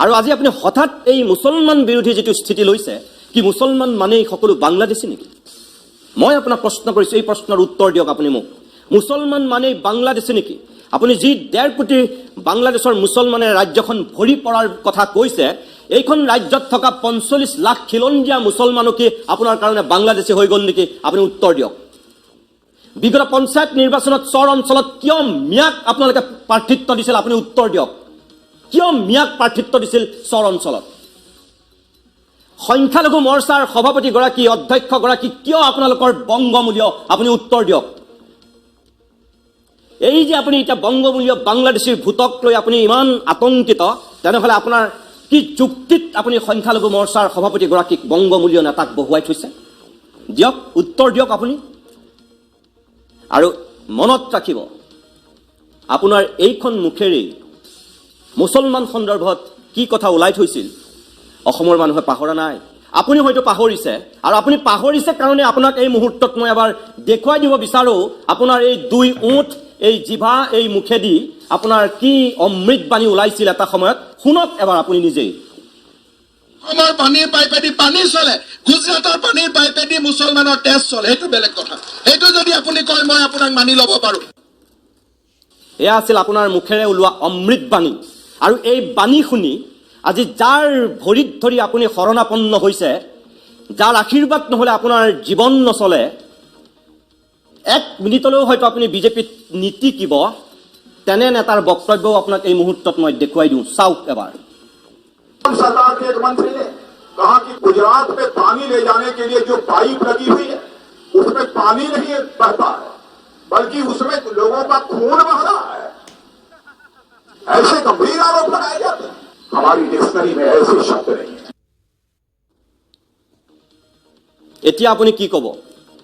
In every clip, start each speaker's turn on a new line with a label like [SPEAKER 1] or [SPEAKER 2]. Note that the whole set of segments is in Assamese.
[SPEAKER 1] আৰু আজি আপুনি হঠাৎ এই মুছলমান বিৰোধী যেটো স্থিতি লৈছে কি মুছলমান মানে সকলো বাংলাদেশী নেকি মই আপোনাক প্ৰশ্ন কৰিছো এই প্ৰশ্নৰ উত্তৰ দিয়ক আপুনি মোক মুছলমান মানে বাংলাদেশী নেকি আপুনি যি 1.5 কোটি বাংলাদেশৰ মুছলমানে ৰাজ্যখন ভৰি পৰাৰ কথা কৈছে এইখন ৰাজ্যত থকা 45 লাখ খিলঞ্জিয়া মুছলমানকে আপোনাৰ কাৰণে বাংলাদেশী হৈ গল নেকি আপুনি উত্তৰ দিয়ক বিগত পঞ্চায়ত নিৰ্বাচনত চৰ অঞ্চলত কিয় মিয়াক আপোনালোকে প্ৰাৰ্থিত্ব দিছিল আপুনি উত্তৰ দিয়ক কিয় মিয়াক প্ৰাৰ্থিত্ব দিছিল চৰ অঞ্চলত সংখ্যালঘু মৰ্চাৰ সভাপতি গৰাকী অধ্যক্ষ গৰাকী কিয় আপোনালোকৰ বংগমূলীয় আপুনি উত্তৰ দিয়ক এই যে আপুনি এটা বংগমূলীয় বাংলাদেশীৰ ভূতক লৈ আপুনি ইমান আতংকিত তেনেহলে আপোনাৰ কি যুক্তিত আপুনি সংখ্যালঘু মৰ্চাৰ সভাপতি গৰাকীক বংগমূলীয় নেতাক বহুৱাই থৈছে দিয়ক উত্তৰ দিয়ক আপুনি আৰু মনত ৰাখিব আপোনাৰ এইখন মুখেৰে মুছলমান সন্দৰ্ভত কি কথা ওলাই থৈছিল অসমৰ মানুহে পাহৰা নাই আপুনি হয়তো পাহৰিছে আৰু আপুনি পাহৰিছে কাৰণে আপোনাক এই মুহূৰ্তত মই এবাৰ দেখুৱাই দিব বিচাৰো আপোনাৰ এই দুই উঠ এই জিভা এই মুখেদি আপোনাৰ কি অমৃত বাণী ওলাইছিল এটা সময়ত শুনক এবাৰ আপুনি নিজেই
[SPEAKER 2] আমাৰ পানীৰ পাইপেদি পানী চলে গুজৰাটৰ পানীৰ পাইপেদি মুছলমানৰ তেজ চলে এইটো বেলেগ কথা এইটো যদি আপুনি কয় মই আপোনাক মানি ল'ব পাৰো
[SPEAKER 1] এয়া আছিল আপোনাৰ মুখেৰে ওলোৱা অমৃত বাণী আৰু এই বাণী শুনি আজি যাৰ ভৰিত ধৰি আপুনি শৰণাপন্ন হৈছে যাৰ আশীৰ্বাদ নহলে আপোনাৰ জীৱন নচলে এক মিনিটলৈও হয়তো আপুনি বিজেপিত নীতিকিব তেনে নেতাৰ বক্তব্য আপোনাক এই মুহূৰ্তত মই দেখুৱাই দিওঁ চাওক এবাৰ
[SPEAKER 3] सरकार के एक मंत्री ने कहा कि गुजरात में पानी ले जाने के लिए जो पाइप लगी हुई है उसमें पानी नहीं बहता है बल्कि उसमें लोगों का खून बह रहा है ऐसे गंभीर आरोप लगाए जाते हैं हमारी डिक्शनरी में ऐसे शब्द नहीं है
[SPEAKER 1] এতিয়া আপুনি কি ক'ব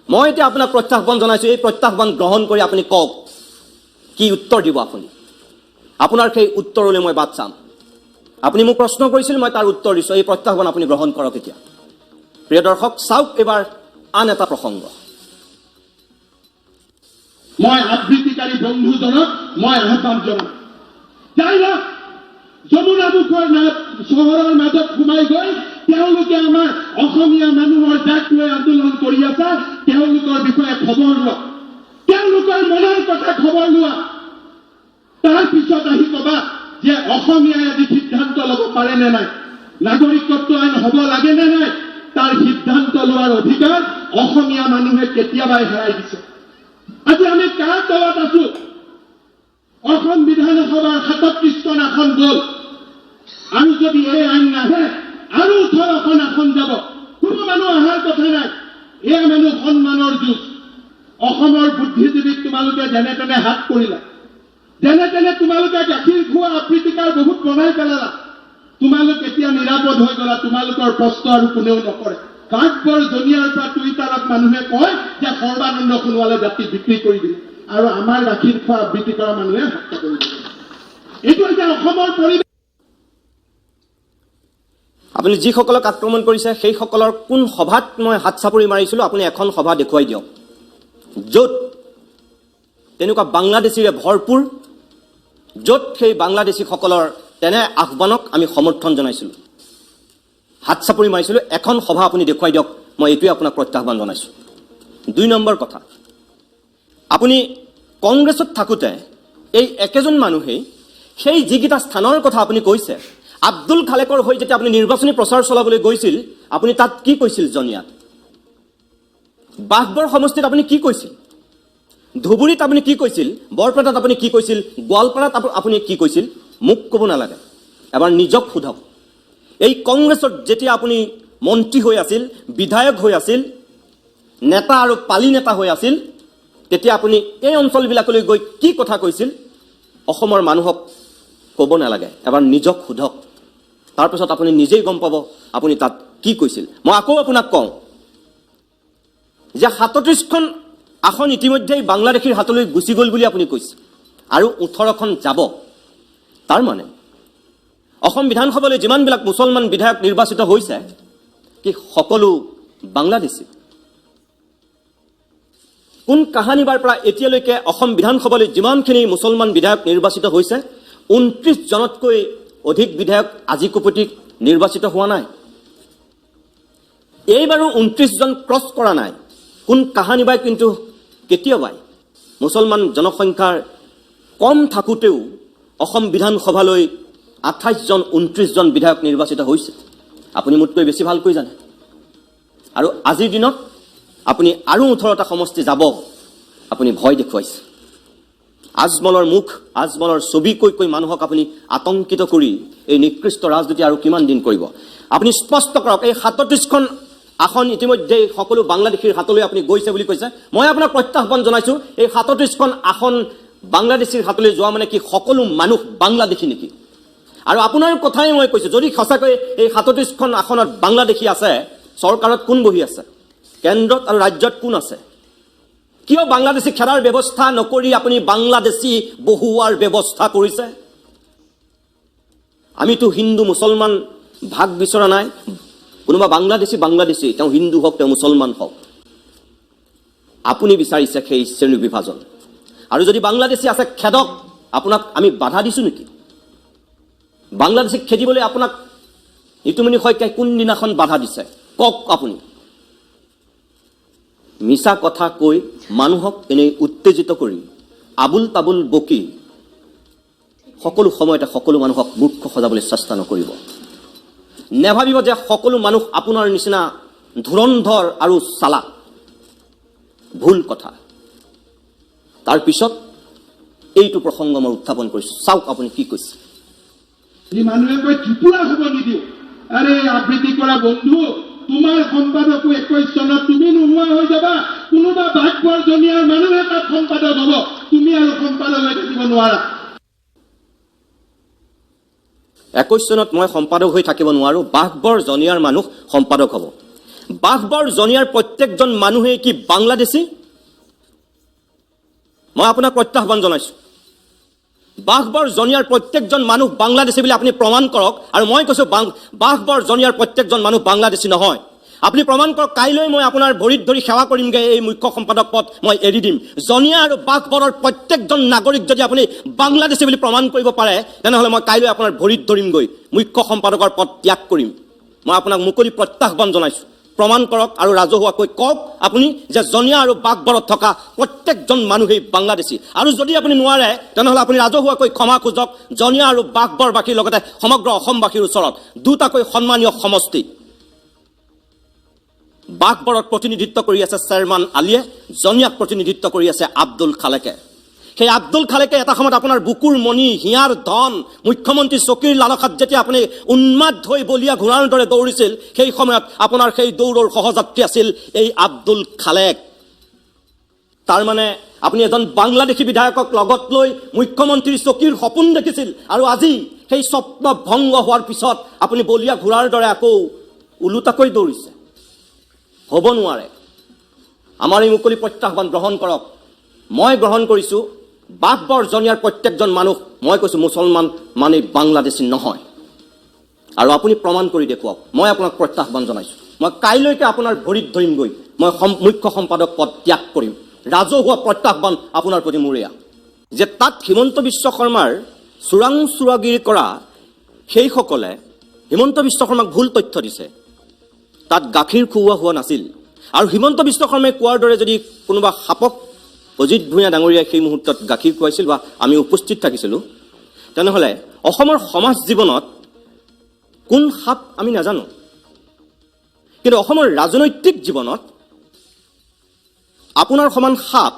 [SPEAKER 1] মই এতিয়া আপোনাক প্ৰত্যাহ্বান জনাইছো এই প্ৰত্যাহ্বান গ্ৰহণ কৰি আপুনি কওক কি উত্তৰ দিব আপুনি আপোনাৰ সেই উত্তৰলৈ মই বাট চাম আপুনি মোক প্ৰশ্ন কৰিছিল মই তাৰ উত্তৰ দিছো এই প্ৰত্যাহ্বান আপুনি গ্ৰহণ কৰক এতিয়া প্ৰিয় দৰ্শক চাওক এবাৰ আন এটা প্ৰসংগ
[SPEAKER 2] মই আবৃত্তিকাৰী বন্ধুজনক মই আহ্বান জনাম যাই না যমুনামুখৰ চহৰৰ মাজত সোমাই গৈ তেওঁলোকে আমাৰ অসমীয়া মানুহৰ জাক লৈ আন্দোলন কৰি আছে তেওঁলোকৰ বিষয়ে খবৰ লোৱা তেওঁলোকৰ মনৰ কথা খবৰ লোৱা তাৰ পিছত আহি কবা যে অসমীয়াই আজি সিদ্ধান্ত ল'ব পাৰে নে নাই নাগৰিকত্ব আইন হ'ব লাগে নে নাই তাৰ সিদ্ধান্ত লোৱাৰ অধিকাৰ অসমীয়া মানুহে কেতিয়াবাই হেৰাই দিছে আজি আমি কাৰ তলত আছো অসম বিধানসভাৰ 37খন আসন গ'ল আৰু যদি এই আইন নাহে আৰু 18খন আসন যাব কোনো মানুহ অহাৰ কথা নাই এয়া মানুহ সন্মানৰ যুঁজ অসমৰ বুদ্ধিজীৱীক তোমালোকে যেনে তেনে হাত কৰিলা যেনে তেনে তোমালোকে গাখীৰ খোৱা আফ্ৰিকাৰ বহুত বনাই পেলালা তোমালোক এতিয়া নিৰাপদ হৈ গলা তোমালোকৰ প্ৰশ্ন আৰু কোনেও নকৰে কাকবৰ জনিয়াৰ পৰা টুইটাৰত মানুহে কয় যে সৰ্বানন্দ সোণোৱালে জাতি বিক্ৰী কৰি দিলে আৰু আমাৰ গাখীৰ খোৱা আবৃত্তি কৰা মানুহে হত্যা কৰি দিলে এইটো এতিয়া অসমৰ পৰিৱেশ
[SPEAKER 1] আপুনি যিসকলক আক্ৰমণ কৰিছে সেইসকলৰ কোন সভাত মই হাত চাপৰি মাৰিছিলো আপুনি এখন সভা দেখুৱাই দিয়ক য'ত তেনেকুৱা বাংলাদেশীৰে ভৰপূৰ য'ত সেই বাংলাদেশীসকলৰ তেনে আহ্বানক আমি সমৰ্থন জনাইছিলোঁ হাত চাপৰি মাৰিছিলোঁ এখন সভা আপুনি দেখুৱাই দিয়ক মই এইটোৱে আপোনাক প্ৰত্যাহ্বান জনাইছোঁ 2 নম্বৰ কথা আপুনি কংগ্ৰেছত থাকোঁতে এই একেজন মানুহেই সেই যিকেইটা স্থানৰ কথা আপুনি কৈছে আব্দুল খালেকৰ হৈ যেতিয়া আপুনি নিৰ্বাচনী প্ৰচাৰ চলাবলৈ গৈছিল আপুনি তাত কি কৈছিল জনিয়াত বাঘবৰ সমষ্টিত আপুনি কি কৈছিল ধুবুৰীত আপুনি কি কৈছিল বৰপেটাত আপুনি কি কৈছিল গোৱালপাৰাত আপুনি কি কৈছিল মোক ক'ব নালাগে এবাৰ নিজক সোধক এই কংগ্ৰেছত যেতিয়া আপুনি মন্ত্ৰী হৈ আছিল বিধায়ক হৈ আছিল নেতা আৰু পালি নেতা হৈ আছিল তেতিয়া আপুনি এই অঞ্চলবিলাকলৈ গৈ কি কথা কৈছিল অসমৰ মানুহক ক'ব নালাগে এবাৰ নিজক সোধক তাৰপিছত আপুনি নিজেই গম পাব আপুনি তাত কি কৈছিল মই আকৌ আপোনাক কওঁ যে 37খন আসন ইতিমধ্যেই বাংলাদেশীৰ হাতলৈ গুচি গ'ল বুলি আপুনি কৈছে আৰু 18খন যাব তাৰ মানে অসম বিধানসভালৈ যিমানবিলাক মুছলমান বিধায়ক নিৰ্বাচিত হৈছে কি সকলো বাংলাদেশী কোন কাহানিবাৰ পৰা এতিয়ালৈকে অসম বিধানসভালৈ যিমানখিনি মুছলমান বিধায়ক নিৰ্বাচিত হৈছে 29 জনতকৈ অধিক বিধায়ক আজি কোপতিক নিৰ্বাচিত হোৱা নাই। এইবাৰো 29জন ক্ৰছ কৰা নাই। কোন কাহানিবাই কিন্তু কেতিয়াবাই মুছলমান জনসংখ্যাৰ কম থাকোঁতেও অসম বিধানসভালৈ 28জন 29জন বিধায়ক নিৰ্বাচিত হৈছে। আপুনি মোতকৈ বেছি ভালকৈ জানে। আৰু আজিৰ দিনত আপুনি আৰু 18টা সমষ্টি যাব, আপুনি ভয় দেখুৱাইছে। আজমলৰ মুখ, আজমলৰ ছবি কৈ মানুহক আপুনি আতংকিত কৰি এই নিকৃষ্ট ৰাজনীতি আৰু কিমান দিন কৰিব? আপুনি স্পষ্ট কৰক, এই 37খন আসন ইতিমধ্যে সকলো বাংলাদেশীৰ হাতলৈ আপুনি গৈছে বুলি কৈছে। মই আপোনাক প্ৰত্যাহ্বান জনাইছোঁ, এই 37খন আসন বাংলাদেশীৰ হাতলৈ যোৱা মানে কি সকলো মানুহ বাংলাদেশী নেকি? আৰু আপোনাৰ কথাই মই কৈছোঁ, যদি সঁচাকৈ এই 37খন আসনত বাংলাদেশী আছে, চৰকাৰত কোন বহি আছে? কেন্দ্ৰত আৰু ৰাজ্যত কোন আছে? কিয় বাংলাদেশী খেদাৰ ব্যৱস্থা নকৰি আপুনি বাংলাদেশী বহুৱাৰ ব্যৱস্থা কৰিছে? আমিতো হিন্দু মুছলমান ভাগ বিচৰা নাই। কোনোবা বাংলাদেশী, তেওঁ হিন্দু হওক, তেওঁ মুছলমান হওক। আপুনি বিচাৰিছে সেই শ্ৰেণী বিভাজন। আৰু যদি বাংলাদেশী আছে, খেদক। আপোনাক আমি বাধা দিছোঁ নেকি? বাংলাদেশীক খেদিবলৈ আপোনাক ঋতুমণি শইকীয়াই কোনদিনাখন বাধা দিছে? কওক আপুনি। মিছা কথা কৈ মানুহক এনেই উত্তেজিত কৰি আবুল তাবুল বকি সকলো সময়তে সকলো মানুহক মূৰ্খ সজাবলৈ চেষ্টা নকৰিব। নেভাবিব যে সকলো মানুহ আপোনাৰ নিচিনা ধুৰন্ধৰ আৰু চালাক। ভুল কথা। তাৰপিছত এইটো প্ৰসংগ মই উত্থাপন কৰিছোঁ। চাওক আপুনি কি কৈছে।
[SPEAKER 2] যি মানুহে কয় ত্ৰিপুৰা হ'ব নিদিওঁ, আৰে আবৃত্তি কৰা বন্ধু, তোমাৰ সম্পাদকো 21 চনত তুমি নোহোৱা হৈ যাবা। কোনোবা বাঘবৰ জনিয়াৰ মানুহে তাত সম্পাদক হ'ব, তুমি আৰু সম্পাদক হৈ থাকিব নোৱাৰা।
[SPEAKER 1] 21 চনত মই সম্পাদক হৈ থাকিব নোৱাৰোঁ, বাঘবৰ জনিয়াৰ মানুহ সম্পাদক হ'ব। বাঘবৰ জনিয়াৰ প্ৰত্যেকজন মানুহেই কি বাংলাদেশী? মই আপোনাক প্ৰত্যাহ্বান জনাইছোঁ। বাঘবৰ জনিয়াৰ প্ৰত্যেকজন মানুহ বাংলাদেশী বুলি আপুনি প্ৰমাণ কৰক। আৰু মই কৈছোঁ বাঘবৰ জনিয়াৰ প্ৰত্যেকজন মানুহ বাংলাদেশী নহয়। আপুনি প্ৰমাণ কৰক। কাইলৈ মই আপোনাৰ ভৰিত ধৰি সেৱা কৰিমগৈ, এই মুখ্য সম্পাদক পদ মই এৰি দিম। জনিয়া আৰু বাঘবৰৰ প্ৰত্যেকজন নাগৰিক যদি আপুনি বাংলাদেশী বুলি প্ৰমাণ কৰিব পাৰে, তেনেহ'লে মই কাইলৈ আপোনাৰ ভৰিত ধৰিমগৈ, মুখ্য সম্পাদকৰ পদ ত্যাগ কৰিম। মই আপোনাক মুকলি প্ৰত্যাহ্বান জনাইছোঁ। প্ৰমাণ কৰক আৰু ৰাজহুৱাকৈ কওক আপুনি যে জনিয়া আৰু বাঘবৰত থকা প্ৰত্যেকজন মানুহেই বাংলাদেশী। আৰু যদি আপুনি নোৱাৰে, তেনেহ'লে আপুনি ৰাজহুৱাকৈ ক্ষমা খোজক জনিয়া আৰু বাঘবৰবাসীৰ লগতে সমগ্ৰ অসমবাসীৰ ওচৰত। দুটাকৈ সন্মানীয় সমষ্টি। বাঘবৰত প্ৰতিনিধিত্ব কৰি আছে চেয়াৰমান আলীয়ে, জনিয়াক প্ৰতিনিধিত্ব কৰি আছে আব্দুল খালেকে। সেই আব্দুল খালেকে এটা সময়ত আপোনাৰ বুকুৰ মণি, হিয়াৰ ধন, মুখ্যমন্ত্ৰী চকীৰ লালসাত যেতিয়া আপুনি উন্মাদ হৈ বলীয়া ঘোঁৰাৰ দৰে দৌৰিছিল, সেই সময়ত আপোনাৰ সেই দৌৰৰ সহযাত্ৰী আছিল এই আব্দুল খালেক। তাৰমানে আপুনি এজন বাংলাদেশী বিধায়কক লগত লৈ মুখ্যমন্ত্ৰীৰ চকীৰ সপোন দেখিছিল, আৰু আজি সেই স্বপ্ন ভংগ হোৱাৰ পিছত আপুনি বলীয়া ঘোঁৰাৰ দৰে আকৌ ওলোটাকৈ দৌৰিছে। হ'ব নোৱাৰে। আমাৰ এই মুকলি প্ৰত্যাহ্বান গ্ৰহণ কৰক। মই গ্ৰহণ কৰিছোঁ। বাঘবৰ জনিয়াৰ প্ৰত্যেকজন মানুহ, মই কৈছোঁ মুছলমান মানে বাংলাদেশী নহয়। আৰু আপুনি প্ৰমাণ কৰি দেখুৱাওক। মই আপোনাক প্ৰত্যাহ্বান জনাইছোঁ। মই কাইলৈকে আপোনাৰ ভৰিত ধৰিমগৈ, মই মুখ্য সম্পাদক পদ ত্যাগ কৰিম। ৰাজহুৱা প্ৰত্যাহ্বান আপোনাৰ প্ৰতি মোৰ এয়া যে তাত হিমন্ত বিশ্ব শৰ্মাৰ চোৰাং চোৰাগিৰি কৰা সেইসকলে হিমন্ত বিশ্ব শৰ্মাক ভুল তথ্য দিছে। তাত গাখীৰ খুওৱা হোৱা নাছিল। আৰু হিমন্ত বিশ্ব শৰ্মাই কোৱাৰ দৰে যদি কোনোবা সাপক অজিত ভূঞা ডাঙৰীয়াই সেই মুহূৰ্তত গাখীৰ খুৱাইছিল বা আমি উপস্থিত থাকিছিলোঁ, তেনেহ'লে অসমৰ সমাজ জীৱনত কোন সাপ আমি নাজানো, কিন্তু অসমৰ ৰাজনৈতিক জীৱনত আপোনাৰ সমান সাপ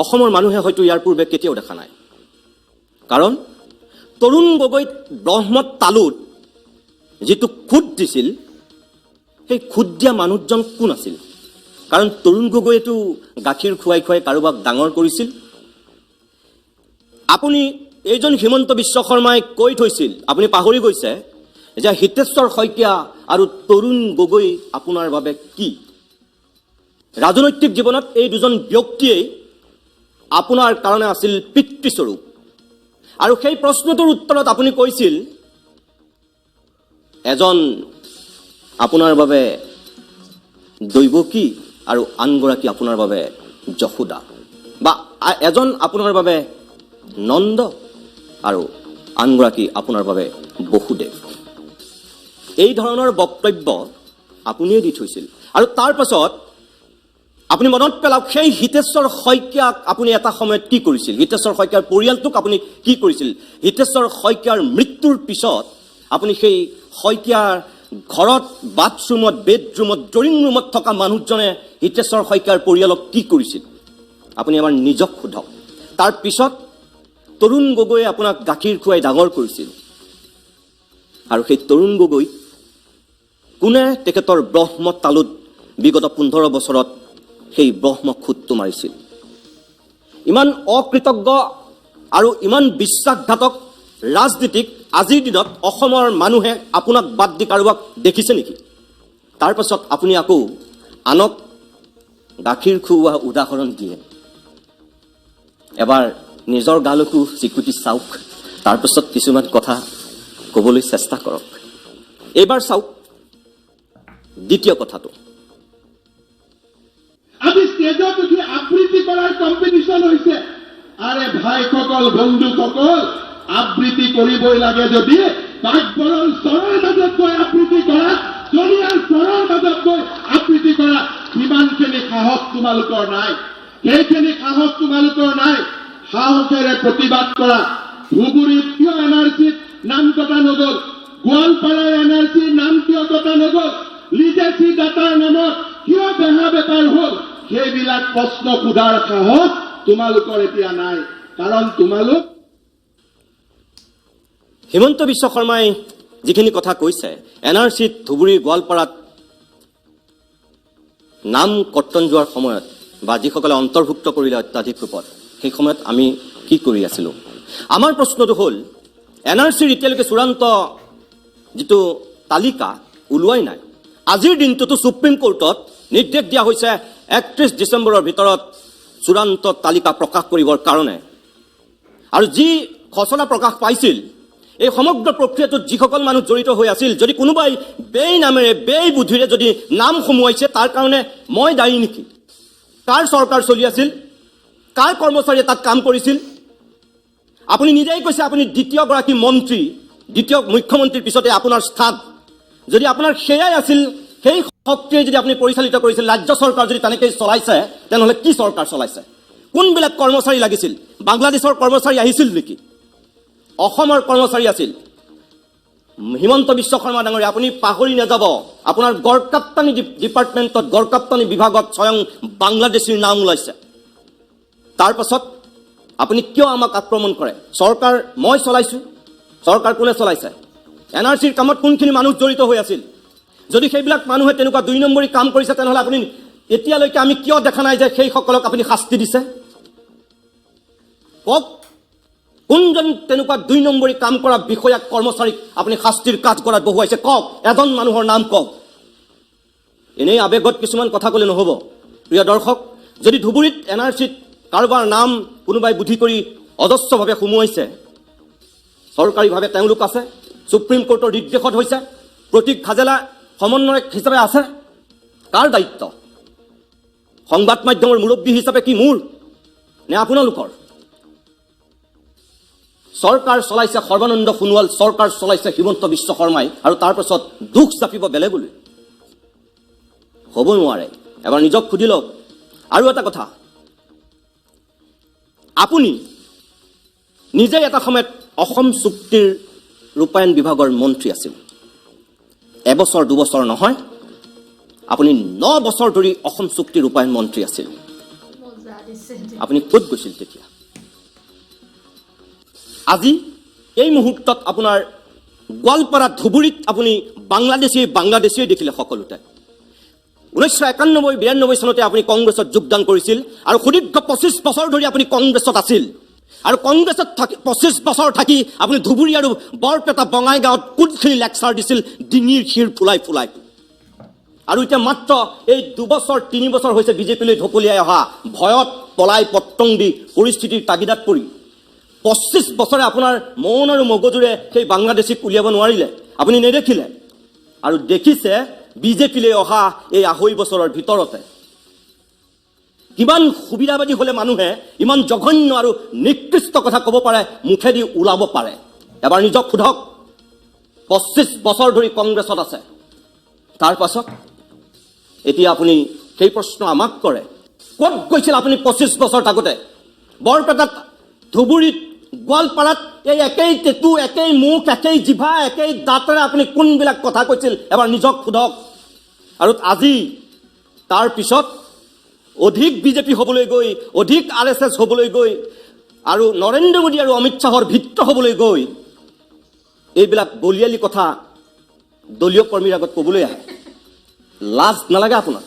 [SPEAKER 1] অসমৰ মানুহে হয়তো ইয়াৰ পূৰ্বে কেতিয়াও দেখা নাই। কাৰণ তৰুণ গগৈক ব্ৰহ্মত তালুত যিটো খুদ দিছিল, সেই খুদ দিয়া মানুহজন কোন আছিল? কাৰণ তৰুণ গগৈয়েতো গাখীৰ খুৱাই খুৱাই কাৰোবাক ডাঙৰ কৰিছিল। আপুনি এইজন হিমন্ত বিশ্ব শৰ্মাই কৈ থৈছিল, আপুনি পাহৰি গৈছে যে হিতেশ্বৰ শইকীয়া আৰু তৰুণ গগৈ আপোনাৰ বাবে কি? ৰাজনৈতিক জীৱনত এই দুজন ব্যক্তিয়েই আপোনাৰ কাৰণে আছিল পিতৃস্বৰূপ। আৰু সেই প্ৰশ্নটোৰ উত্তৰত আপুনি কৈছিল, এজন আপোনাৰ বাবে দৈৱকী আৰু আনগৰাকী আপোনাৰ বাবে যশোদা, বা এজন আপোনাৰ বাবে নন্দ আৰু আনগৰাকী আপোনাৰ বাবে বসুদেৱ। এই ধৰণৰ বক্তব্য আপুনিয়ে দি থৈছিল। আৰু তাৰ পাছত আপুনি মনত পেলাওক, সেই হিতেশ্বৰ শইকীয়াক আপুনি এটা সময়ত কি কৰিছিল? হিতেশ্বৰ শইকীয়াৰ পৰিয়ালটোক আপুনি কি কৰিছিল? হিতেশ্বৰ শইকীয়াৰ মৃত্যুৰ পিছত আপুনি সেই শইকীয়াৰ ঘৰত, বাথৰুমত, বেডৰুমত, ড্ৰয়িং ৰুমত থকা মানুহজনে হিতেশ্বৰ শইকীয়াৰ পৰিয়ালক কি কৰিছিল? আপুনি এবাৰ নিজক সোধক। তাৰ পিছত তৰুণ গগৈয়ে আপোনাক গাখীৰ খুৱাই ডাঙৰ কৰিছিল, আৰু সেই তৰুণ গগৈ কোনে তেখেতৰ ব্ৰহ্ম তালুত বিগত 15 বছৰত সেই ব্ৰহ্ম খুঁটটো মাৰিছিল? ইমান অকৃতজ্ঞ আৰু ইমান বিশ্বাসঘাতক ৰাজনীতিক আজিৰ দিনত অসমৰ মানুহে আপোনাক বাদ দি কাৰোবাক দেখিছে নেকি? তাৰ পাছত আপুনি আকৌ আনক গাখীৰ খুওৱা উদাহৰণ দিয়ে। এবাৰ নিজৰ গালৈকো স্বীকৃতি চাওক, তাৰপাছত কিছুমান কথা ক'বলৈ চেষ্টা কৰক। এইবাৰ চাওক দ্বিতীয় কথাটো।
[SPEAKER 2] আজি ষ্টেজত উঠি আবৃত্তি কৰাৰ কম্পিটিশ্যন হৈছে। আৰে ভাইসকল, বন্ধুসকল, আবৃত্তি কৰিবই লাগে যদি বাগবৰৰ স্বৰৰ মাজত গৈ আবৃত্তি কৰা, জনিয়াৰ স্বৰৰ মাজত গৈ আবৃত্তি কৰা, সিমানখিনি সাহস তোমালোকৰ নাই। সেইখিনি সাহস তোমালোকৰ নাই। সাহসেৰে প্ৰতিবাদ কৰা। ধুবুৰীত কিয় NRCত নাম কটা নগ'ল? গোৱালপাৰাৰ NRCৰ নাম কিয় কটা নগ'ল? লিজেচি ডাটাৰ নামত কিয় বেহা বেপাৰ হ'ল? সেইবিলাক প্ৰশ্ন সোধাৰ সাহস তোমালোকৰ এতিয়া নাই, কাৰণ তোমালোক
[SPEAKER 1] হিমন্ত বিশ্ব শৰ্মাই যিখিনি কথা কৈছে, NRCত ধুবুৰী, গোৱালপাৰাত নাম কৰ্তন যোৱাৰ সময়ত বা যিসকলে অন্তৰ্ভুক্ত কৰিলে অত্যাধিক ৰূপত, সেই সময়ত আমি কি কৰি আছিলোঁ? আমাৰ প্ৰশ্নটো হ'ল, NRCৰ এতিয়ালৈকে চূড়ান্ত যিটো তালিকা ওলোৱাই নাই। আজিৰ দিনটোতো ছুপ্ৰিম কোৰ্টত নিৰ্দেশ দিয়া হৈছে 31 ডিচেম্বৰৰ ভিতৰত চূড়ান্ত তালিকা প্ৰকাশ কৰিবৰ কাৰণে। আৰু যি খচৰা প্ৰকাশ পাইছিল, এই সমগ্ৰ প্ৰক্ৰিয়াটোত যিসকল মানুহ জড়িত হৈ আছিল, যদি কোনোবাই বেই নামেৰে, বেই বুদ্ধিৰে যদি নাম সোমোৱাইছে, তাৰ কাৰণে মই দায়ী নেকি? কাৰ চৰকাৰ চলি আছিল? কাৰ কৰ্মচাৰীয়ে তাত কাম কৰিছিল? আপুনি নিজেই কৈছে আপুনি দ্বিতীয়গৰাকী মন্ত্ৰী, দ্বিতীয় মুখ্যমন্ত্ৰীৰ পিছতে আপোনাৰ স্থান। যদি আপোনাৰ সেয়াই আছিল, সেই শক্তিয়ে যদি আপুনি পৰিচালিত কৰিছিল, ৰাজ্য চৰকাৰ যদি তেনেকৈ চলাইছে, তেনেহ'লে কি চৰকাৰ চলাইছে? কোনবিলাক কৰ্মচাৰী লাগিছিল? বাংলাদেশৰ কৰ্মচাৰী আহিছিল নেকি? অসমৰ কৰ্মচাৰী আছিল। হিমন্ত বিশ্ব শৰ্মা ডাঙৰীয়া, আপুনি পাহৰি নাযাব, আপোনাৰ গড়কাপ্তানি ডিপাৰ্টমেণ্টত, গড়কাপ্তানি বিভাগত স্বয়ং বাংলাদেশীৰ নাম ওলাইছে। তাৰ পাছত আপুনি কিয় আমাক আক্ৰমণ কৰে? চৰকাৰ মই চলাইছোঁ, চৰকাৰ কোনে চলাইছে? NRCৰ কামত কোনখিনি মানুহ জড়িত হৈ আছিল? যদি সেইবিলাক মানুহে তেনেকুৱা 2 নম্বৰী কাম কৰিছে, তেনেহ'লে আপুনি এতিয়ালৈকে আমি কিয় দেখা নাই যে সেইসকলক আপুনি শাস্তি দিছে? কওক, কোনজন তেনেকুৱা 2 নম্বৰী কাম কৰা বিষয়াক, কৰ্মচাৰীক আপুনি শাস্তিৰ কাজ কৰাত বহুৱাইছে? কওক, এজন মানুহৰ নাম কওক। এনেই আৱেগত কিছুমান কথা ক'লে নহ'ব। প্ৰিয় দৰ্শক, যদি ধুবুৰীত NRCত কাৰোবাৰ নাম কোনোবাই বুদ্ধি কৰি অজস্ৰভাৱে সোমোৱাইছে, চৰকাৰীভাৱে তেওঁলোক আছে, সুপ্ৰিম কোৰ্টৰ নিৰ্দেশত হৈছে, প্ৰতীক হাজেলা সমন্বয়ক হিচাপে আছে, কাৰ দায়িত্ব? সংবাদ মাধ্যমৰ মুৰব্বী হিচাপে কি মোৰ নে আপোনালোকৰ? চৰকাৰ চলাইছে সৰ্বানন্দ সোণোৱাল, চৰকাৰ চলাইছে হিমন্ত বিশ্ব শৰ্মাই, আৰু তাৰ পাছত দুখ চাপিব বেলেগলৈ হ'ব নোৱাৰে। এবাৰ নিজক সুধি লওক। আৰু এটা কথা, আপুনি নিজে এটা সময়ত অসম চুক্তিৰ ৰূপায়ণ বিভাগৰ মন্ত্ৰী আছিল। এবছৰ 2 বছৰ নহয়, আপুনি 9 বছৰ ধৰি অসম চুক্তি ৰূপায়ণ মন্ত্ৰী আছিল। আপুনি ক'ত গৈছিল তেতিয়া? আজি এই মুহূৰ্তত আপোনাৰ গোৱালপাৰা, ধুবুৰীত আপুনি বাংলাদেশীয়ে দেখিলে সকলোতে। 1991-92 চনতে আপুনি কংগ্ৰেছত যোগদান কৰিছিল, আৰু সুদীৰ্ঘ 25 বছৰ ধৰি আপুনি কংগ্ৰেছত আছিল। আৰু কংগ্ৰেছত 25 বছৰ থাকি আপুনি ধুবুৰী আৰু বৰপেটা, বঙাইগাঁৱত কোনখিনি লেকচাৰ দিছিল? ডিঙিৰ শিৰ ফুলাই ফুলাই। আৰু এতিয়া মাত্ৰ এই 2 বছৰ 3 বছৰ হৈছে বিজেপিলৈ ঢপলিয়াই অহা, ভয়ত পলাই পত্তং দি পৰিস্থিতিৰ তাগিদাত পৰি 25 বছৰে আপোনাৰ মন আৰু মগজুৰে সেই বাংলাদেশীক উলিয়াব নোৱাৰিলে, আপুনি নেদেখিলে। আৰু দেখিছে বিজেপিলৈ অহা এই 2.5 বছৰৰ ভিতৰতে কিমান সুবিধাবাদী হ'লে মানুহে ইমান জঘন্য আৰু নিকৃষ্ট কথা ক'ব পাৰে, মুখেদি ওলাব পাৰে। এবাৰ নিজক সোধক 25 বছৰ ধৰি কংগ্ৰেছত আছে তাৰ পাছত এতিয়া আপুনি সেই প্ৰশ্ন আমাক কৰে ক'ত গৈছিল আপুনি 25 বছৰ থাকোতে বৰপেটাত ধুবুৰীত গোৱালপাৰাত এই একেই টেটু একেই মুখ একেই জিভা একেই দাঁতেৰে আপুনি কোনবিলাক কথা কৈছিল এবাৰ নিজক সোধক আৰু আজি তাৰ পিছত অধিক বিজেপি হ'বলৈ গৈ অধিক RSS হ'বলৈ গৈ আৰু নৰেন্দ্ৰ মোদী আৰু অমিত শ্বাহৰ ভিত্ৰ হ'বলৈ গৈ এইবিলাক বলিয়ালি কথা দলীয় কৰ্মীৰ আগত ক'বলৈ আহে লাজ নালাগে আপোনাৰ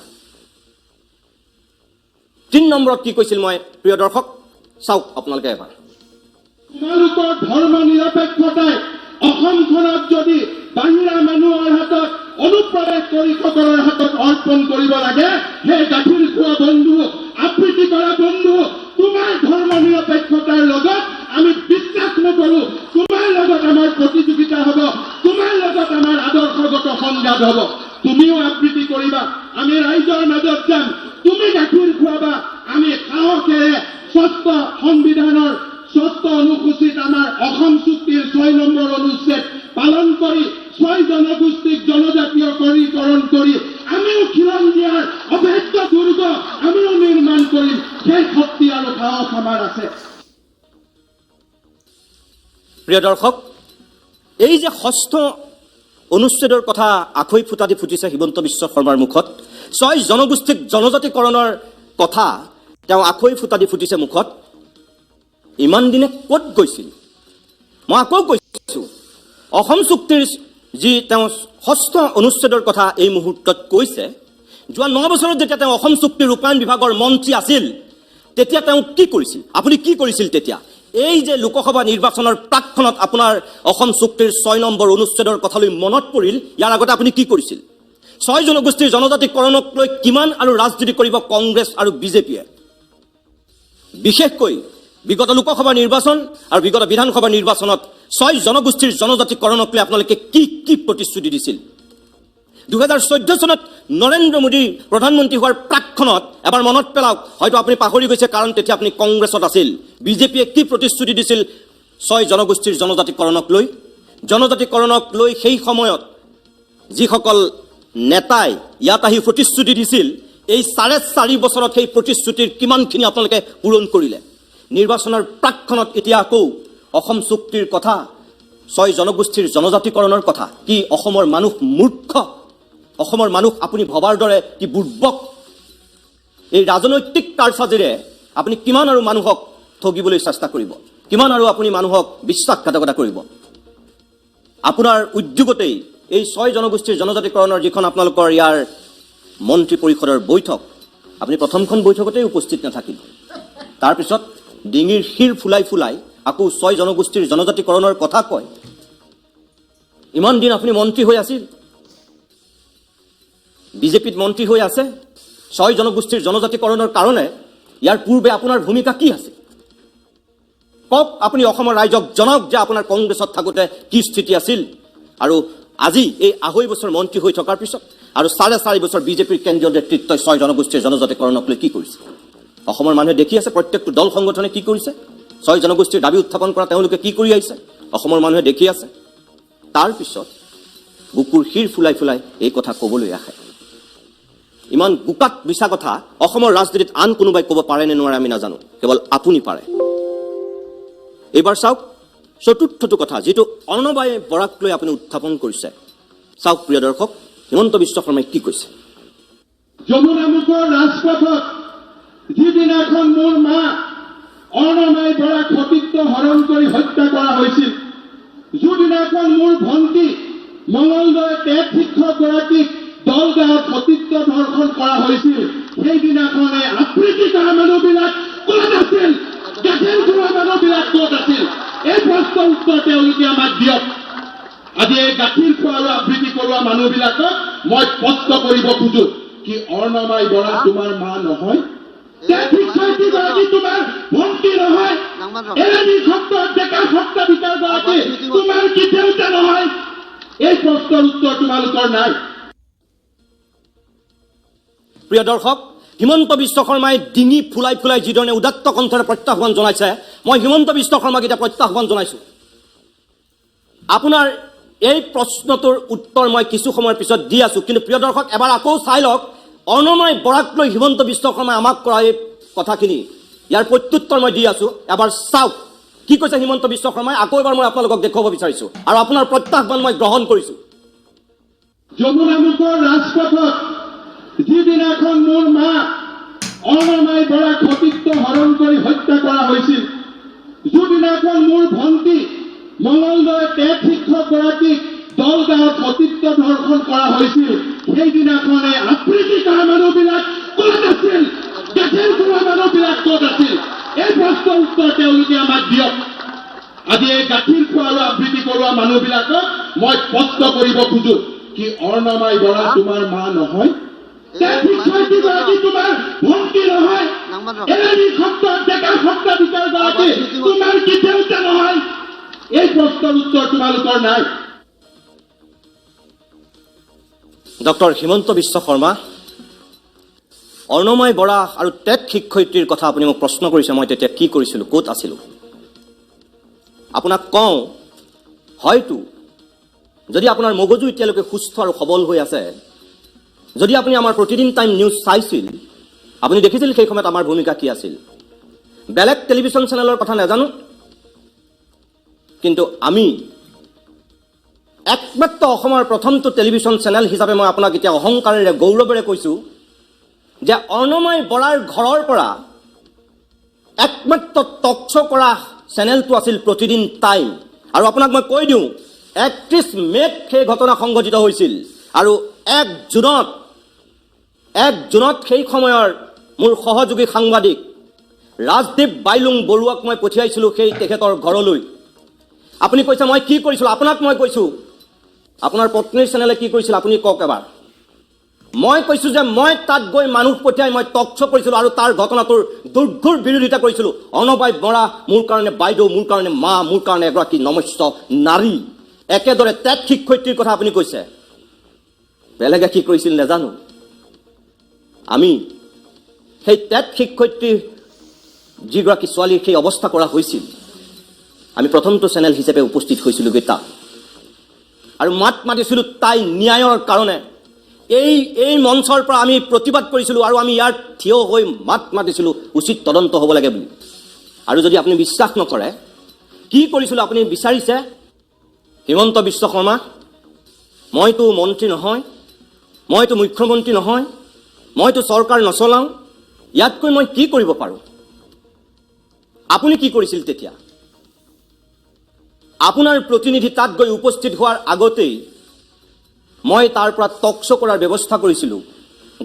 [SPEAKER 1] 3 নম্বৰত কি কৈছিল মই প্ৰিয় দৰ্শক চাওক আপোনালোকে এবাৰ
[SPEAKER 2] তোমালোকৰ ধৰ্ম নিৰপেক্ষতাই অসমখনত যদি বাহিৰা মানুহৰ হাতত অনুপ্ৰৱেশ কৰি সকলৰ হাতত অৰ্পণ কৰিব লাগে সেই গাখীৰ খোৱা বন্ধু আবৃত্তি কৰা বন্ধু তোমাৰ ধৰ্ম নিৰপেক্ষতাৰ লগত আমি বিশ্বাস নকৰো তোমাৰ লগত আমাৰ প্ৰতিযোগিতা হ'ব তোমাৰ লগত আমাৰ আদৰ্শগত সংঘাত হ'ব তুমিও আবৃত্তি কৰিবা আমি ৰাইজৰ মাজত যাম তুমি গাখীৰ খুৱাবা আমি সাহসেৰে ষষ্ঠ সংবিধানৰ 7 অনুসূচিত আমাৰ অসম চুক্তিৰ 6 নম্বৰ অনুচ্ছেদ পালন কৰি 6 জনগোষ্ঠীক জনজাতীয়কৰণ কৰি আমিও খিলন দিয়াৰ অভেদ্য দুৰ্গ আমিও নিৰ্মাণ কৰিম সেই শক্তি আৰু সাহস আমাৰ আছে
[SPEAKER 1] প্ৰিয় দৰ্শক এই যে ষষ্ঠ অনুচ্ছেদৰ কথা আখৈ ফুটা দি ফুটিছে হিমন্ত বিশ্ব শৰ্মাৰ মুখত 6 জনগোষ্ঠীক জনজাতিকৰণৰ কথা তেওঁ আখৈ ফুটা দি ফুটিছে মুখত ইমান দিনে ক'ত গৈছিল মই আকৌ কৈছোঁ অসম চুক্তিৰ যি তেওঁ ষষ্ঠ অনুচ্ছেদৰ কথা এই মুহূৰ্তত কৈছে যোৱা 9 বছৰত যেতিয়া তেওঁ অসম চুক্তিৰ ৰূপায়ণ বিভাগৰ মন্ত্ৰী আছিল তেতিয়া তেওঁ কি কৰিছিল আপুনি কি কৰিছিল তেতিয়া এই যে লোকসভা নিৰ্বাচনৰ প্ৰাকখনত আপোনাৰ অসম চুক্তিৰ 6 নম্বৰ অনুচ্ছেদৰ কথালৈ মনত পৰিল ইয়াৰ আগতে আপুনি কি কৰিছিল 6 জনগোষ্ঠীৰ জনজাতিকৰণক লৈ কিমান আৰু ৰাজনীতি কৰিব কংগ্ৰেছ আৰু বিজেপিয়ে বিশেষকৈ বিগত লোকসভা নিৰ্বাচন আৰু বিগত বিধানসভা নিৰ্বাচনত 6 জনগোষ্ঠীৰ জনজাতিকৰণক লৈ আপোনালোকে কি কি প্ৰতিশ্ৰুতি দিছিল 2014 চনত নৰেন্দ্ৰ মোদী প্ৰধানমন্ত্ৰী হোৱাৰ প্ৰাকখনত এবাৰ মনত পেলাওক হয়তো আপুনি পাহৰি গৈছে কাৰণ তেতিয়া আপুনি কংগ্ৰেছত আছিল বিজেপিয়ে কি প্ৰতিশ্ৰুতি দিছিল 6 জনগোষ্ঠীৰ জনজাতিকৰণক লৈ সেই সময়ত যিসকল নেতাই ইয়াত আহি প্ৰতিশ্ৰুতি দিছিল এই 4.5 বছৰত সেই প্ৰতিশ্ৰুতিৰ কিমানখিনি আপোনালোকে পূৰণ কৰিলে নিৰ্বাচনৰ প্ৰাকখনত এতিয়া আকৌ অসম চুক্তিৰ কথা 6 জনগোষ্ঠীৰ জনজাতিকৰণৰ কথা কি অসমৰ মানুহ মূৰ্খ অসমৰ মানুহ আপুনি ভবাৰ দৰে কি বুৰ্বক এই ৰাজনৈতিক কাৰসাজিৰে আপুনি কিমান আৰু মানুহক ঠগিবলৈ চেষ্টা কৰিব কিমান আৰু আপুনি মানুহক বিশ্বাসঘাতকতা কৰিব আপোনাৰ উদ্যোগতেই এই 6 জনগোষ্ঠীৰ জনজাতিকৰণৰ যিখন আপোনালোকৰ ইয়াৰ মন্ত্ৰী পৰিষদৰ বৈঠক আপুনি প্ৰথমখন বৈঠকতেই উপস্থিত নাথাকিল তাৰ পিছত ডিঙিৰ শিৰ ফুলাই আকৌ 6 জনগোষ্ঠীৰ জনজাতিকৰণৰ কথা কয় ইমান দিন আপুনি মন্ত্ৰী হৈ আছিল বিজেপিত মন্ত্ৰী হৈ আছে 6 জনগোষ্ঠীৰ জনজাতিকৰণৰ কাৰণে ইয়াৰ পূৰ্বে আপোনাৰ ভূমিকা কি আছিল কওক আপুনি অসমৰ ৰাইজক জনক যে আপোনাৰ কংগ্ৰেছত থাকোতে কি স্থিতি আছিল আৰু আজি এই 2.5 বছৰ মন্ত্ৰী হৈ থকাৰ পিছত আৰু 4.5 বছৰ বিজেপিৰ কেন্দ্ৰীয় নেতৃত্বই 6 জনগোষ্ঠীৰ জনজাতিকৰণক লৈ কি কৰিছে অসমৰ মানুহে দেখি আছে প্ৰত্যেকটো দল সংগঠনে কি কৰিছে 6 জনগোষ্ঠীৰ দাবী উত্থাপন কৰা তেওঁলোকে কি কৰি আহিছে অসমৰ মানুহে দেখি আছে তাৰ পিছত বুকুৰ শিৰ ফুলাই এই কথা ক'বলৈ আহে ইমান বুকাত মিছা কথা অসমৰ ৰাজনীতিত আন কোনোবাই ক'ব পাৰে নে নোৱাৰে আমি নাজানো কেৱল আপুনি পাৰে এইবাৰ চাওক চতুৰ্থটো কথা যেটো অৰ্ণবাই বৰাক লৈ আপুনি উত্থাপন কৰিছে চাওক প্ৰিয় দৰ্শক হিমন্ত বিশ্ব শৰ্মাই কি কৈছে
[SPEAKER 2] যমুনামুখৰ ৰাজপথত যিদিনাখন মোৰ মা অৰ্ণবাই বৰাক সতীত্ব হৰণ কৰি হত্যা কৰা হৈছিল যিদিনাখন মোৰ ভণ্টি মঙলদৈ টেট শিক্ষকগৰাকীক দলগাঁৱত সতীত্ব ধৰ্ষণ কৰা হৈছিল সেইদিনাখনে আবৃত্তি কৰা মানুহবিলাক ক'ত আছিল গাখীৰ খোৱা মানুহবিলাক ক'ত আছিল এই প্ৰশ্নৰ উত্তৰ তেওঁলোকে আমাক দিয়ক আজি এই গাখীৰ খোৱা আৰু আবৃত্তি কৰোৱা মানুহবিলাকক মই স্পষ্ট কৰিব খোজো কি অৰ্ণবাই বৰা তোমাৰ মা নহয় শিক্ষয়িত্ৰীগৰাকী তোমাৰ ভণ্টি নহয় এলেনি সত্ৰৰ ডেকা সত্ৰাধিকাৰগৰাকী তোমাৰ কি দেউতা নহয় এই প্ৰশ্নৰ উত্তৰ তোমালোকৰ নাই
[SPEAKER 1] প্ৰিয় দৰ্শক হিমন্ত বিশ্ব শৰ্মাই ডিঙি ফুলাই যিধৰণে উদাত্ত কণ্ঠৰে প্ৰত্যাহ্বান জনাইছে মই হিমন্ত বিশ্ব শৰ্মাক এতিয়া প্ৰত্যাহ্বান জনাইছো আপোনাৰ এই প্ৰশ্নটোৰ উত্তৰ মই কিছু সময়ৰ পিছত দি আছোঁ, কিন্তু প্ৰিয় দৰ্শক এবাৰ আকৌ চাই লওক অৰ্ণময় বৰাক লৈ হিমন্ত বিশ্ব শৰ্মাই আমাক কৰা এই কথাখিনি, ইয়াৰ প্ৰত্যুত্তৰ মই দি আছোঁ, এবাৰ চাওক কি কৈছে হিমন্ত বিশ্ব শৰ্মাই। আকৌ এবাৰ মই আপোনালোকক দেখুৱাব বিচাৰিছোঁ আৰু আপোনাৰ প্ৰত্যাহ্বান মই গ্ৰহণ কৰিছোঁ।
[SPEAKER 2] যমুনামুখৰ ৰাজপথত যিদিনাখন মোৰ মা অৰ্ণমাই বৰাক সতীত্ব হৰণ কৰি হত্যা কৰা হৈছিল, যিদিনাখন মোৰ ভণ্টি মঙলদৈ টেট শিক্ষকগৰাকীক দলগাঁৱত সতীত্ব ধৰ্ষণ কৰা হৈছিল, সেইদিনাখনে আবৃত্তি কৰা মানুহবিলাক ক'ত আছিল? গাখীৰ খোৱা মানুহবিলাক ক'ত আছিল? এই প্ৰশ্নৰ উত্তৰ তেওঁলোকে আমাক দিয়ক। আজি এই গাখীৰ খোৱা আৰু আবৃত্তি কৰোৱা মানুহবিলাকক মই স্পষ্ট কৰিব খোজো, কি অৰ্ণমাই বৰা তোমাৰ মা নহয়? শিক্ষয়িত্ৰীগৰাকী তোমাৰ ভণ্টি নহয়? এলানি সত্ৰৰ ডেকা সত্ৰাধিকাৰগৰাকী তোমাৰ কি দেউতা নহয়? এই প্ৰশ্নৰ উত্তৰ তোমালোকৰ নাই।
[SPEAKER 1] ডক্টৰ হিমন্ত বিশ্ব শৰ্মা, অৰ্ণময় বৰা আৰু টেট শিক্ষয়িত্ৰীৰ কথা আপুনি মোক প্ৰশ্ন কৰিছে, মই তেতিয়া কি কৰিছিলোঁ, ক'ত আছিলোঁ? আপোনাক কওঁ, হয়তো যদি আপোনাৰ মগজু এতিয়ালৈকে সুস্থ আৰু সবল হৈ আছে, যদি আপুনি আমাৰ প্ৰতিদিন টাইম নিউজ চাইছিল, আপুনি দেখিছিল সেই সময়ত আমাৰ ভূমিকা কি আছিল। বেলেগ টেলিভিশ্যন চেনেলৰ কথা নাজানো, কিন্তু আমি একমাত্ৰ অসমৰ প্ৰথমটো টেলিভিশ্যন চেনেল হিচাপে মই আপোনাক এতিয়া অহংকাৰেৰে গৌৰৱেৰে কৈছোঁ যে অৰ্ণময় বৰাৰ ঘৰৰ পৰা একমাত্ৰ টক শ্ব' কৰা চেনেলটো আছিল প্ৰতিদিন টাইম। আৰু আপোনাক মই কৈ দিওঁ, 31 মে'ত সেই ঘটনা সংঘটিত হৈছিল আৰু 1 জুনত সেই সময়ৰ মোৰ সহযোগী সাংবাদিক ৰাজদীপ বাইলুং বৰুৱাক মই পঠিয়াইছিলোঁ সেই তেখেতৰ ঘৰলৈ। আপুনি কৈছে মই কি কৰিছিলোঁ, আপোনাক মই কৈছোঁ আপোনাৰ পত্নীৰ চেনেলে কি কৰিছিল আপুনি কওক এবাৰ। মই কৈছোঁ যে মই তাত গৈ মানুহ পঠিয়াই মই টক শ্ব' কৰিছিলোঁ আৰু তাৰ ঘটনাটোৰ দুৰ্ঘুৰ বিৰোধিতা কৰিছিলোঁ। অৰ্ণময় বৰা মোৰ কাৰণে বাইদেউ, মোৰ কাৰণে মা, মোৰ কাৰণে এগৰাকী নমস্য নাৰী। একেদৰে টেট শিক্ষয়িত্ৰীৰ কথা আপুনি কৈছে, বেলেগে কি কৰিছিল নাজানো, আমি সেই টেট শিক্ষয়িত্ৰীৰ যিগৰাকী ছোৱালীৰ সেই অৱস্থা কৰা হৈছিল, আমি প্ৰথমটো চেনেল হিচাপে উপস্থিত হৈছিলোগৈ তাত আৰু মাত মাতিছিলোঁ তাই ন্যায়ৰ কাৰণে। এই মঞ্চৰ পৰা আমি প্ৰতিবাদ কৰিছিলোঁ আৰু আমি ইয়াত থিয় হৈ মাত মাতিছিলোঁ উচিত তদন্ত হ'ব লাগে বুলি। আৰু যদি আপুনি বিশ্বাস নকৰে, কি কৰিছিলোঁ আপুনি বিচাৰিছে, হিমন্ত বিশ্ব শৰ্মা, মইতো মন্ত্ৰী নহয়, মইতো মুখ্যমন্ত্ৰী নহয়, মইতো চৰকাৰ নচলাওঁ, ইয়াতকৈ মই কি কৰিব পাৰোঁ? আপুনি কি কৰিছিল তেতিয়া? আপোনাৰ প্ৰতিনিধি তাত গৈ উপস্থিত হোৱাৰ আগতেই মই তাৰ পৰা টক শ্ব' কৰাৰ ব্যৱস্থা কৰিছিলোঁ,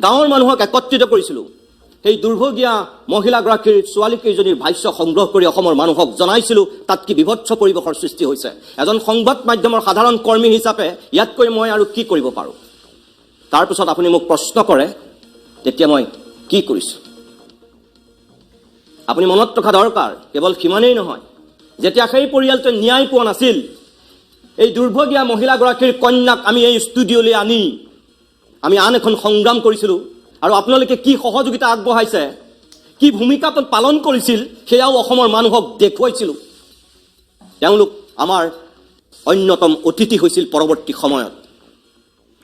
[SPEAKER 1] গাঁৱৰ মানুহক একত্ৰিত কৰিছিলোঁ, সেই দুৰ্ভগীয়া মহিলাগৰাকীৰ ছোৱালীকেইজনীৰ ভাষ্য সংগ্ৰহ কৰি অসমৰ মানুহক জনাইছিলোঁ তাত কি বিভৎস পৰিৱেশৰ সৃষ্টি হৈছে। এজন সংবাদ মাধ্যমৰ সাধাৰণ কৰ্মী হিচাপে ইয়াতকৈ মই আৰু কি কৰিব পাৰোঁ? তাৰপিছত আপুনি মোক প্ৰশ্ন কৰে, তেতিয়া মই কি কৰিছোঁ? আপুনি মনত ৰখা দৰকাৰ, কেৱল সিমানেই নহয়, যেতিয়া সেই পৰিয়ালটোৱে ন্যায় পোৱা নাছিল, এই দুৰ্ভগীয়া মহিলাগৰাকীৰ কন্যাক আমি এই ষ্টুডিঅ'লৈ আনি আমি আন এখন সংগ্ৰাম কৰিছিলোঁ আৰু আপোনালোকে কি সহযোগিতা আগবঢ়াইছে, কি ভূমিকা পালন কৰিছিল, সেয়াও অসমৰ মানুহক দেখুৱাইছিলোঁ। তেওঁলোক আমাৰ অন্যতম অতিথি হৈছিল পৰৱৰ্তী সময়ত।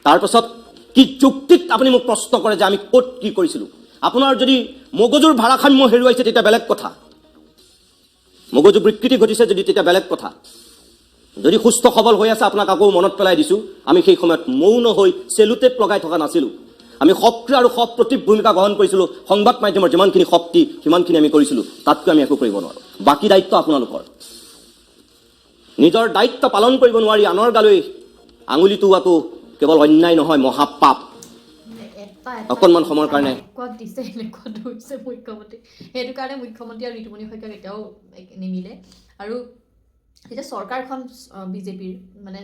[SPEAKER 1] তাৰপাছত কি যুক্তিত আপুনি মোক প্ৰশ্ন কৰে যে আমি ক'ত কি কৰিছিলোঁ? আপোনাৰ যদি মগজুৰ ভাৰসাম্য হেৰুৱাইছে তেতিয়া বেলেগ কথা, মগজু বিকৃতি ঘটিছে যদি তেতিয়া বেলেগ কথা। যদি সুস্থ সবল হৈ আছে, আপোনাক আকৌ মনত পেলাই দিছোঁ, আমি সেই সময়ত মৌন হৈ চেলুটেপ লগাই থকা নাছিলোঁ। আমি সক্ৰিয় আৰু সপ্ৰতিভ ভূমিকা গ্ৰহণ কৰিছিলোঁ। সংবাদ মাধ্যমৰ যিমানখিনি শক্তি সিমানখিনি আমি কৰিছিলোঁ, তাতকৈ আমি একো কৰিব নোৱাৰোঁ। বাকী দায়িত্ব আপোনালোকৰ। নিজৰ দায়িত্ব পালন কৰিব নোৱাৰি আনৰ গালৈ আঙুলি টোৱাটো কেৱল অন্যায় নহয়, মহাপাপ। অকণমান সময়ৰ কাৰণে
[SPEAKER 4] দিছে এনেকুৱা ধৰিছে মুখ্যমন্ত্ৰী, সেইটো কাৰণে মুখ্যমন্ত্ৰী আৰু ঋতুমণি শইকীয়া কেতিয়াও নিমিলে। আৰু এতিয়া চৰকাৰখন বিজেপিৰ, মানে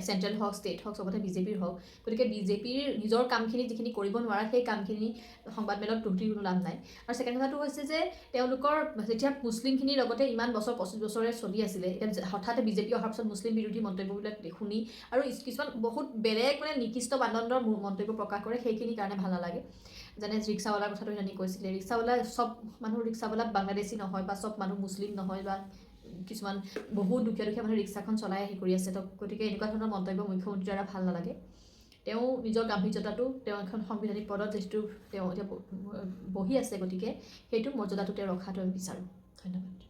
[SPEAKER 4] চেণ্ট্ৰেল হওক ষ্টেট হওক চবতে বিজেপিৰ হওক, গতিকে বিজেপিৰ নিজৰ কামখিনি যিখিনি কৰিব নোৱাৰা সেই কামখিনি সংবাদমেলত তুলি কোনো লাভ নাই। আৰু ছেকেণ্ড কথাটো হৈছে যে তেওঁলোকৰ যেতিয়া মুছলিমখিনিৰ লগতে ইমান বছৰ 25 বছৰে চলি আছিলে, এতিয়া হঠাৎ বিজেপি অহাৰ পিছত মুছলিম বিৰোধী মন্তব্যবিলাক শুনি আৰু কিছুমান বহুত বেলেগ মানে নিকৃষ্ট মানদণ্ডৰ মন্তব্য প্ৰকাশ কৰে, সেইখিনি কাৰণে ভাল নালাগে। যেনে ৰিক্সাৱালাৰ কথাটো জানি কৈছিলে, ৰিক্সাৱালা চব মানুহ ৰিক্সাৱালা বাংলাদেশী নহয় বা চব মানুহ মুছলিম নহয় বা কিছুমান বহুত দুখীয়া দুখীয়া মানুহে ৰিক্সাখন চলাই আহি কৰি আছে। তো গতিকে এনেকুৱা ধৰণৰ মন্তব্য মুখ্যমন্ত্ৰীৰ দ্বাৰা ভাল নালাগে। তেওঁ নিজৰ গাম্ভীৰ্যতাটো তেওঁ এখন সাংবিধানিক পদত যিহেতু তেওঁ এতিয়া বহি আছে, গতিকে সেইটো মৰ্যাদাটো তেওঁ ৰখাটো আমি বিচাৰোঁ। ধন্যবাদ।